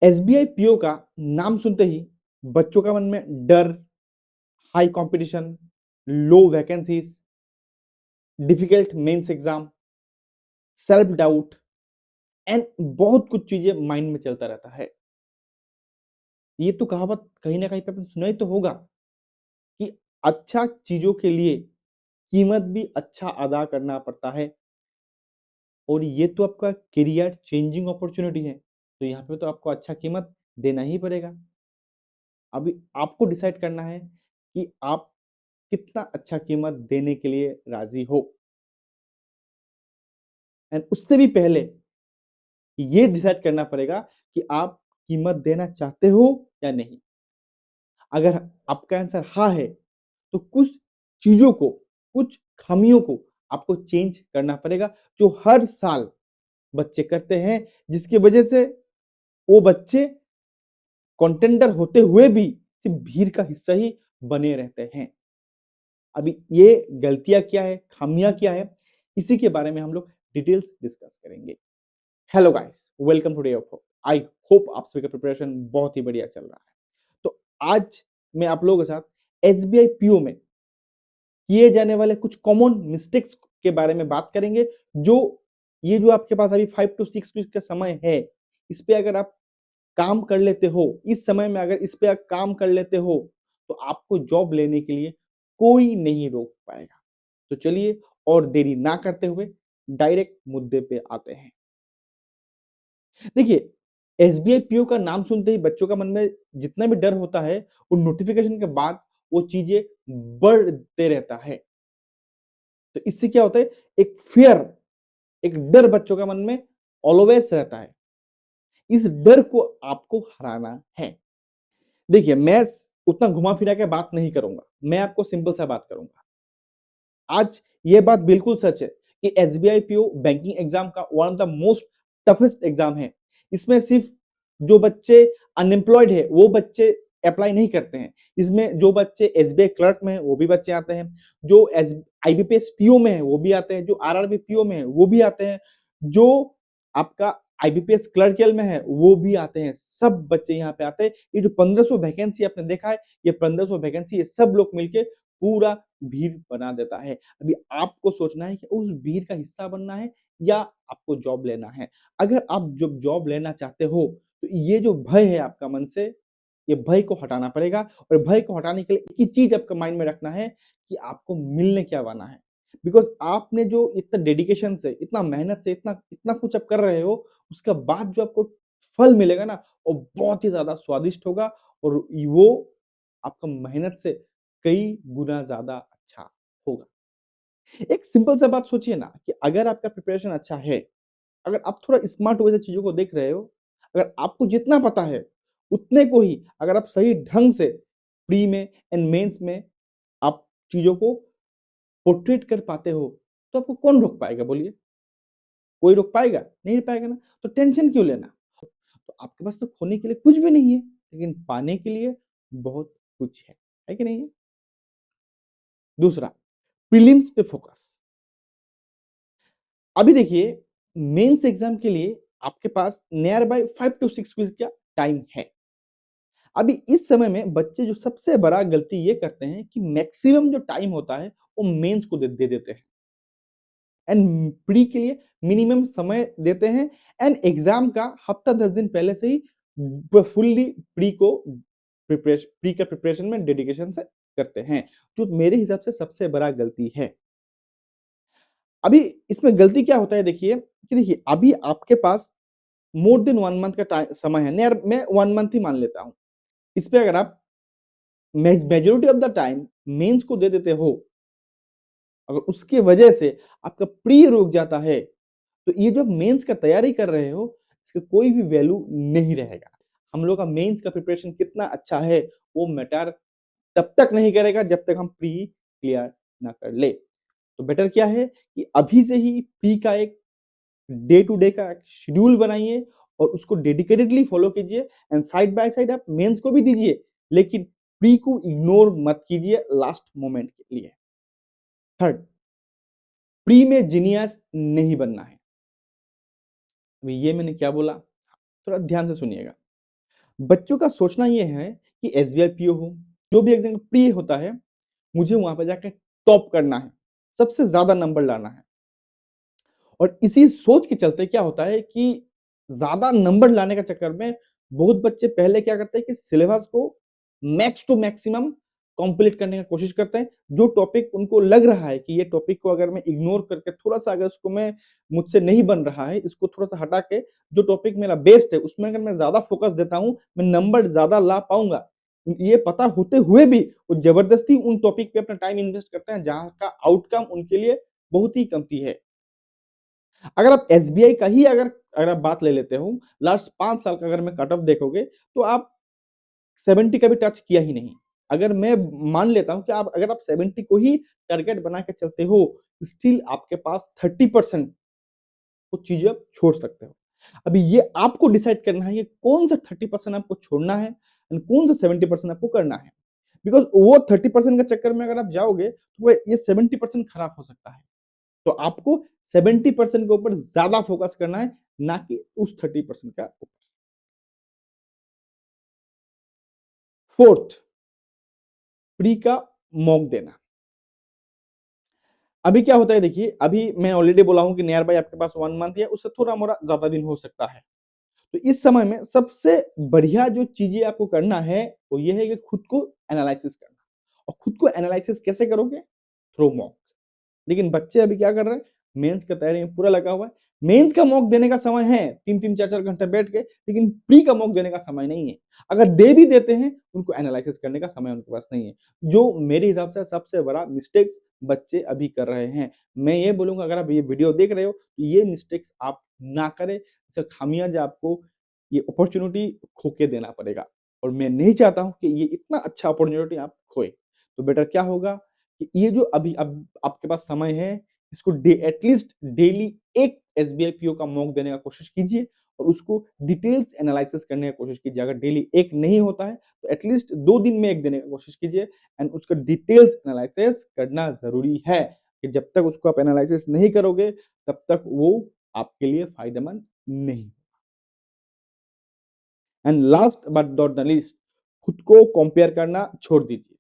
SBI PO का नाम सुनते ही बच्चों का मन में डर, high competition, low vacancies, difficult mains exam, self doubt and बहुत कुछ चीजें माइंड में चलता रहता है। ये तो कहावत कहीं ना कहीं पे आपने सुना ही तो होगा कि अच्छा चीजों के लिए कीमत भी अच्छा अदा करना पड़ता है। और ये तो आपका करियर चेंजिंग अपॉर्चुनिटी है, तो यहाँ पे तो आपको अच्छा कीमत देना ही पड़ेगा। अभी आपको डिसाइड करना है कि आप कितना अच्छा कीमत देने के लिए राजी हो। एंड उससे भी पहले ये डिसाइड करना पड़ेगा कि आप कीमत देना चाहते हो या नहीं। अगर आपका आंसर हाँ है तो कुछ चीजों को, कुछ खामियों को आपको चेंज करना पड़ेगा जो हर साल बच्चे करते हैं, जिसकी वजह से वो बच्चे कंटेंडर होते हुए भी सिर्फ भीड़ का हिस्सा ही बने रहते हैं। अभी ये गलतियां क्या है, खामियां क्या है, इसी के बारे में हम लोग डिटेल्स डिस्कस करेंगे। Hello guys, welcome to day of hope. I hope आप सभी का प्रिपरेशन बहुत ही बढ़िया चल रहा है। तो आज मैं आप लोगों के साथ एसबीआई पीओ में किए जाने वाले कुछ कॉमन मिस्टेक्स के बारे में बात करेंगे। जो ये जो आपके पास अभी 5 to 6 वीक का समय है, इस पे अगर आप काम कर लेते हो, इस समय में अगर इस पे आप काम कर लेते हो, तो आपको जॉब लेने के लिए कोई नहीं रोक पाएगा। तो चलिए और देरी ना करते हुए डायरेक्ट मुद्दे पे आते हैं। देखिए, एसबीआई पीओ का नाम सुनते ही बच्चों का मन में जितना भी डर होता है, वो नोटिफिकेशन के बाद वो चीजें बढ़ते रहता है। तो इससे क्या होता है, एक फियर, एक डर बच्चों का मन में ऑलवेज रहता है। इस डर को आपको हराना है। देखिए, मैं उतना घुमा फिरा के बात नहीं करूंगा, मैं आपको सिंपल सा बात करूंगा। आज ये बात बिल्कुल सच है कि एसबीआई पीओ बैंकिंग एग्जाम का one of the most toughest exam है। इसमें सिर्फ जो बच्चे अनएम्प्लॉयड है वो बच्चे अप्लाई नहीं करते हैं। इसमें जो बच्चे एसबीआई क्लर्क में है वो भी बच्चे आते हैं, जो एस आईबीपीएस पीओ में है वो भी आते हैं, जो आरआरबी पीओ में है वो भी आते हैं, जो आपका आईबीपीएस क्लर्कियल में है वो भी आते हैं। सब बच्चे यहाँ पे आते हैं। ये जो 1500 वैकेंसी आपने देखा है, ये 1500 वैकेंसी, ये सब लोग मिलके पूरा भीड़ बना देता है। अभी आपको सोचना है कि उस भीड़ का हिस्सा बनना है या आपको जॉब लेना है। अगर आप जब जॉब लेना चाहते हो तो ये जो भय है आपका मन से, ये भय को हटाना पड़ेगा। और भय को हटाने के लिए एक ही चीज आपका माइंड में रखना है कि आपको मिलने क्या वाला है। बिकॉज आपने जो इतना डेडिकेशन से, इतना मेहनत से, इतना इतना कुछ आप कर रहे हो, उसके बाद जो आपको फल मिलेगा ना, वो बहुत ही ज्यादा स्वादिष्ट होगा। और वो आपका मेहनत से कई गुना ज्यादा अच्छा होगा। एक सिंपल सा बात सोचिए ना कि अगर आपका प्रिपरेशन अच्छा है, अगर आप थोड़ा स्मार्ट वे से चीजों को देख रहे हो, अगर आपको जितना पता है उतने को ही अगर आप सही ढंग से प्री में एंड मेंस में आप चीजों को पोर्ट्रेट कर पाते हो, तो आपको कौन रोक पाएगा बोलिए? कोई रोक पाएगा? नहीं पाएगा ना। तो टेंशन क्यों लेना? तो आपके पास तो खोने के लिए कुछ भी नहीं है, लेकिन पाने के लिए बहुत कुछ है कि नहीं है? दूसरा, प्रीलिम्स पे फोकस। अभी देखिए, मेंस एग्जाम के लिए आपके पास नियर बाय 5 to 6 वीक का टाइम है। अभी इस समय में बच्चे जो सबसे बड़ा गलती ये करते हैं कि मैक्सिमम जो टाइम होता है वो मेंस को दे देते हैं एंड प्री के लिए मिनिमम समय देते हैं। एंड एग्जाम का हफ्ता 10 दिन पहले से ही फुल्ली प्री का प्रिपरेशन में डेडिकेशन से करते हैं, जो मेरे हिसाब से सबसे बड़ा गलती है। अभी इसमें गलती क्या होता है, देखिए कि देखिए अभी आपके पास मोर देन 1 मंथ का समय है। नियर मैं 1 मंथ ही मान लेता हूं। इस पे अगर आप majority of the time mains को दे देते हो, अगर उसके वजह से आपका प्री रुक जाता है, तो ये जो मेंस का तैयारी कर रहे हो, इसका कोई भी वैल्यू नहीं रहेगा। हम लोग का मेंस का प्रिपरेशन कितना अच्छा है वो मैटर तब तक नहीं करेगा जब तक हम प्री क्लियर ना कर ले। तो बेटर क्या है कि अभी से ही प्री का एक डे टू डे का शेड्यूल बनाइए और उसको डेडिकेटेडली फॉलो कीजिए। एंड साइड बाय साइड आप मेंस को भी दीजिए, लेकिन प्री को इग्नोर मत कीजिए लास्ट मोमेंट के लिए। थर्ड, प्री में जीनियस नहीं बनना है। अभी ये मैंने क्या बोला, थोड़ा ध्यान से सुनिएगा। बच्चों का सोचना ये है कि एसबीआई पीओ हो, जो भी एग्ज़ाम प्री होता है, मुझे वहाँ पे जाके टॉप करना है, सबसे ज़्यादा नंबर लाना है। और इसी सोच के चलते क्या होता है कि ज़्यादा नंबर लाने के चक्कर में बहुत बच्चे पहले क्या करते हैं कि सिलेबस को मैक्स टू मैक्सिमम कंप्लीट करने की कोशिश करते हैं। जो टॉपिक उनको लग रहा है कि ये टॉपिक को अगर मैं इग्नोर करके थोड़ा-सा अगर उसको मैं मुझसे नहीं बन रहा है, इसको थोड़ा-सा हटा के जो टॉपिक मेरा बेस्ट है, उसमें अगर मैं ज़्यादा फोकस देता हूँ, मैं नंबर ज़्यादा ला पाऊँगा। ये पता होते हुए भी वो ज़बरदस्ती उन टॉपिक पे अपना टाइम इन्वेस्ट करते हैं, जहाँ का आउटकम उनके लिए बहुत ही कमती है। अगर आप एसबीआई का ही अगर आप बात ले लेते हो, लास्ट 5 साल का अगर मैं कट ऑफ देखोगे, तो आप 70 का भी टच किया ही नहीं। अगर मैं मान लेता हूँ कि आप अगर आप 70 को ही टारगेट बना के चलते हो, स्टिल आपके पास 30% कुछ चीज़ें आप छोड़ सकते हो। अभी ये आपको डिसाइड करना है कि कौन-सा 30% आपको छोड़ना है एंड कौन-सा 70% आपको करना है। बिकॉज़ वो 30% के चक्कर में अगर आप जाओगे, तो वो ये 70% खराब हो सकता है। तो आपको 70% के ऊपर ज़्यादा फ़ोकस करना है, ना कि उस 30% का ऊपर। फोर्थ, प्री का मॉक देना। अभी क्या होता है देखिए, अभी मैं ऑलरेडी बोला हूँ कि नियर बाय आपके पास 1 मंथ या उससे थोड़ा-मोड़ा ज़्यादा दिन हो सकता है। तो इस समय में सबसे बढ़िया जो चीज़ें आपको करना है, वो ये है कि खुद को एनालाइसिस करना। और खुद को एनालाइसिस कैसे करोगे? Through mock. लेकिन बच्चे अभी क्या कर रहे हैं, मेंस की तैयारी में पूरा लगा हुआ है। मेंस का मॉक देने का समय है 3-3 4-4 घंटे बैठ के, लेकिन प्री का मॉक देने का समय नहीं है। अगर दे भी देते हैं, उनको एनालिसिस करने का समय उनके पास नहीं है। जो मेरे हिसाब से सबसे बड़ा मिस्टेक्स बच्चे अभी कर रहे हैं। मैं ये बोलूँगा, अगर आप ये वीडियो देख रहे हो, तो ये मिस्टेक्स आप ना करें। इसका खामियाजा आपको ये अपॉर्च्युनिटी खो के देना पड़ेगा। और मैं नहीं चाहता हूँ कि ये इतना अच्छा अपॉर्च्युनिटी आप खोएँ। तो बेटर क्या होगा कि ये जो अभी अब आपके पास समय है, इसको एटलीस्ट डेली एक एसबीआई पीओ का मॉक देने का कोशिश कीजिए और उसको डिटेल्स एनालिसिस करने की कोशिश कीजिए। अगर डेली एक नहीं होता है, तो एटलीस्ट 2 दिन में 1 देने की कोशिश कीजिए एंड उसका डिटेल्स एनालिसिस करना ज़रूरी है, कि जब तक उसको आप एनालिसिस नहीं करोगे, तब तक वो आपके लिए फ़ायदेमंद नहीं। And last but not the least, खुद को कंपेयर करना छोड़ दीजिए।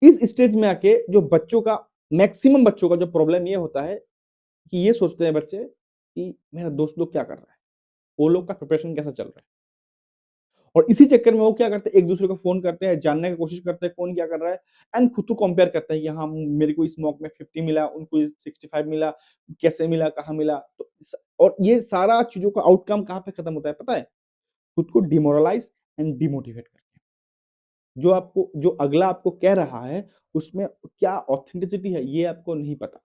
इस स्टेज में आके जो बच्चों का मैक्सिमम बच्चों का जो प्रॉब्लम ये होता है कि ये सोचते हैं बच्चे कि मेरा दोस्त लोग क्या कर रहा है? वो लोग का प्रिपरेशन कैसा चल रहा है? और इसी चक्कर में वो क्या करते हैं, एक-दूसरे को फ़ोन करते हैं, जानने की कोशिश करते हैं कौन क्या कर रहा है एंड खुद को कंपेयर करते हैं कि हाँ, मेरे को इस मॉक में 50 मिला, उनको 65 मिला, कैसे मिला, कहाँ मिला? तो स और ये सारा चीज़ों का आउटकम कहाँ पे खत्म होता है पता है? खुद को डिमोरलाइज़ एंड डिमोटिवेट करके। जो अगला आपको कह रहा है, उसमें क्या ऑथेंटिसिटी है, ये आपको नहीं पता।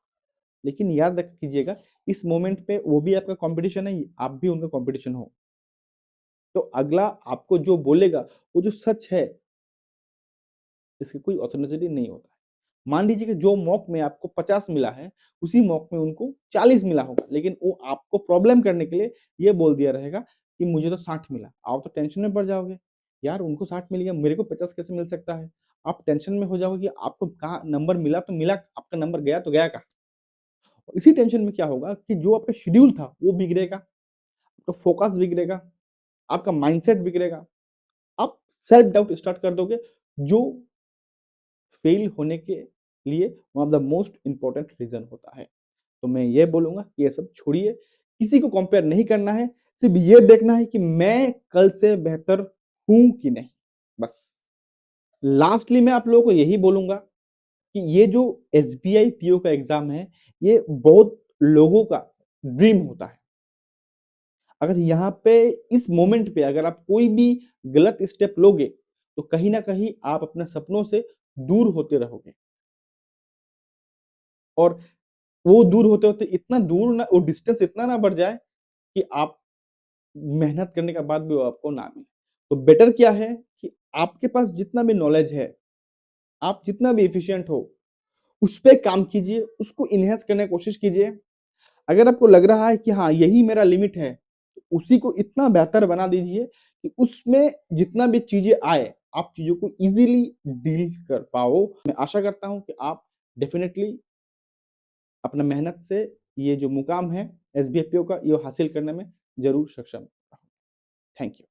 लेकिन याद रख कीजिएगा, इस मोमेंट पे वो भी आपका कॉम्पिटिशन है, आप भी उनका कॉम्पिटिशन हो। तो अगला आपको जो बोलेगा, वो जो सच है, इसकी कोई ऑथेंटिसिटी नहीं होता है। मान लीजिए कि जो मॉक में आपको 50 मिला है, उसी मॉक में उनको 40 मिला होगा, लेकिन वो आपको प्रॉब्लम करने के लिए ये बोल दिया रहेगा कि मुझे तो 60 मिला। आप तो टेंशन में पड़ जाओगे, यार उनको 60 मिल गया, मेरे को 50 कैसे मिल सकता है? आप टेंशन में हो जाओगे कि आपको कहाँ नंबर मिला तो मिला, आपका नंबर गया तो गया कहाँ? और इसी टेंशन में क्या होगा कि जो आपका शेड्यूल था, वो बिगड़ेगा, आपका फोकस बिगड़ेगा, आपका माइंडसेट बिगड़ेगा। आप सेल्फ डाउट स्टार्ट कर दोगे, जो फेल होने के लिए one of the most important reason होता है। तो मैं ये बोलूँगा कि ये सब छोड़िए, किसी को कंपेयर नहीं करना है, सिर्फ़ ये देखना है कि मैं कल से बेहतर हूँ कि नहीं, बस। लास्टली मैं आप लोगों को यही बोलूँगा कि ये जो एसबीआई पीओ का एग्ज़ाम है, ये बहुत लोगों का ड्रीम होता है। अगर यहाँ पे इस मोमेंट पे अगर आप कोई भी गलत स्टेप लोगे, तो कहीं न कहीं आप अपने सपनों से दूर होते रहोगे। और वो दूर होते-होते इतना दूर ना, वो डिस्टेंस इतना ना बढ़ जाए कि आप मेहनत करने के बाद भी वो आपको ना मिले। तो बेटर क्या है कि आपके पास जितना भी नॉलेज है, आप जितना भी एफिशिएंट हो, उस पे काम कीजिए, उसको एनहांस करने की कोशिश कीजिए। अगर आपको लग रहा है कि हाँ, यही मेरा लिमिट है, तो उसी को इतना बेहतर बना दीजिए कि उसमें जितना भी चीज़ें आए, आप चीज़ों को ईज़िली डील कर पाओ। मैं आशा करता हूँ कि आप डेफ़िनिटली अपना मेहनत से ये जो मुकाम है एसबीआईपीओ का, ये हासिल करने में ज़रूर सक्षम थैंक यू।